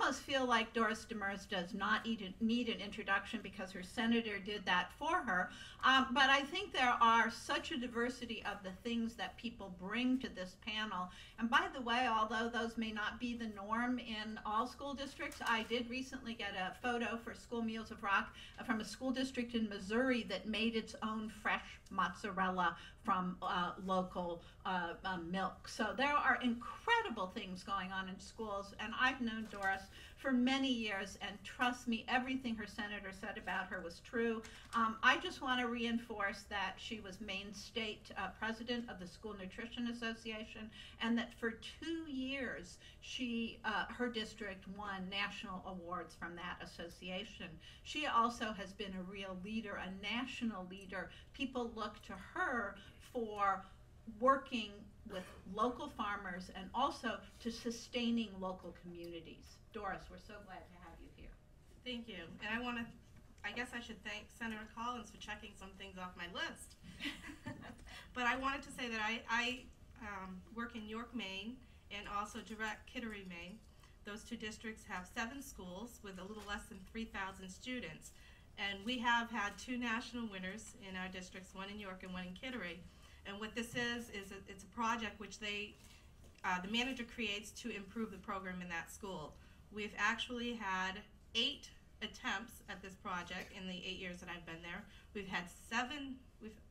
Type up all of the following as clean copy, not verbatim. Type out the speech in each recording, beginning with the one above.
almost feel like Doris Demers does not need an introduction because her senator did that for her. But I think there are such a diversity of the things that people bring to this panel. And by the way, although those may not be the norm in all school districts, I did recently get a photo for School Meals of Rock from a school district in Missouri that made its own fresh mozzarella from local milk. So there are incredible things going on in schools, and I've known Doris for many years, and trust me, everything her senator said about her was true. I just want to reinforce that she was Maine State president of the School Nutrition Association, and that for 2 years her district won national awards from that association. She also has been a real leader, a national leader. People look to her for working with local farmers and also to sustaining local communities. Doris, we're so glad to have you here. Thank you. And I guess I should thank Senator Collins for checking some things off my list. But I wanted to say that I work in York, Maine, and also direct Kittery, Maine. Those two districts have 7 schools with a little less than 3,000 students. And we have had 2 national winners in our districts, one in York and one in Kittery. And what this is it's a project which the manager creates to improve the program in that school. We've actually had 8 attempts at this project in the 8 years that I've been there. We've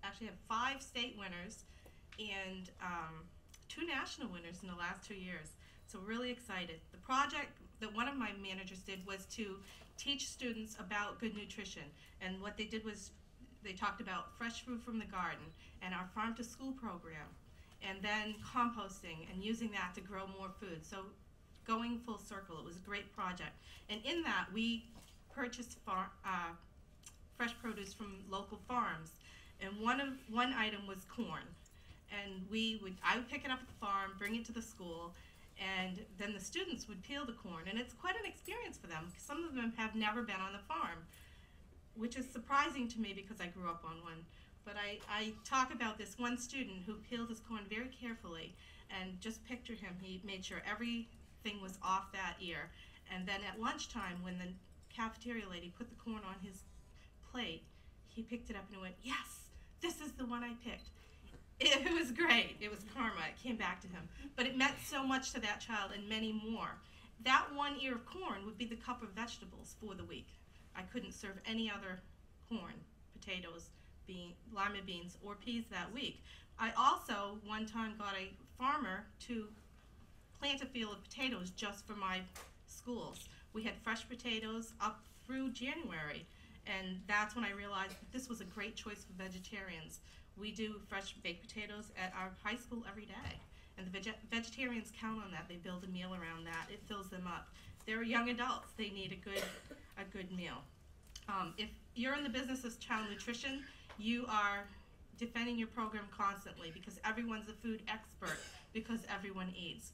actually had 5 state winners and 2 national winners in the last 2 years. So we're really excited. The project that one of my managers did was to teach students about good nutrition. And what they did was they talked about fresh food from the garden and our farm to school program, and then composting and using that to grow more food. So going full circle, it was a great project. And in that, we purchased fresh produce from local farms. And one item was corn. And I would pick it up at the farm, bring it to the school, and then the students would peel the corn. And it's quite an experience for them, because some of them have never been on the farm, which is surprising to me because I grew up on one. But I talk about this one student who peeled his corn very carefully, and just picture him, he made sure everything was off that ear. And then at lunchtime, when the cafeteria lady put the corn on his plate, he picked it up and he went, "Yes, this is the one I picked." It was great. It was karma. It came back to him. But it meant so much to that child and many more. That one ear of corn would be the cup of vegetables for the week. I couldn't serve any other corn, potatoes, lima beans, or peas that week. I also one time got a farmer to plant a field of potatoes just for my schools. We had fresh potatoes up through January, and that's when I realized that this was a great choice for vegetarians. We do fresh baked potatoes at our high school every day, and the vegetarians count on that. They build a meal around that. It fills them up. They're young adults. They need a good meal. If you're in the business of child nutrition, you are defending your program constantly, because everyone's a food expert because everyone eats.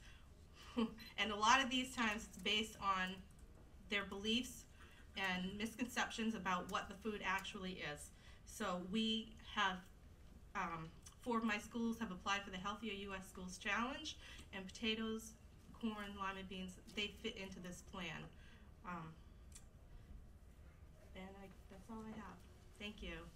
And a lot of these times it's based on their beliefs and misconceptions about what the food actually is. So we have 4 of my schools have applied for the Healthier U.S. Schools Challenge, and potatoes, corn, lima beans, they fit into this plan. And that's all I have. Thank you.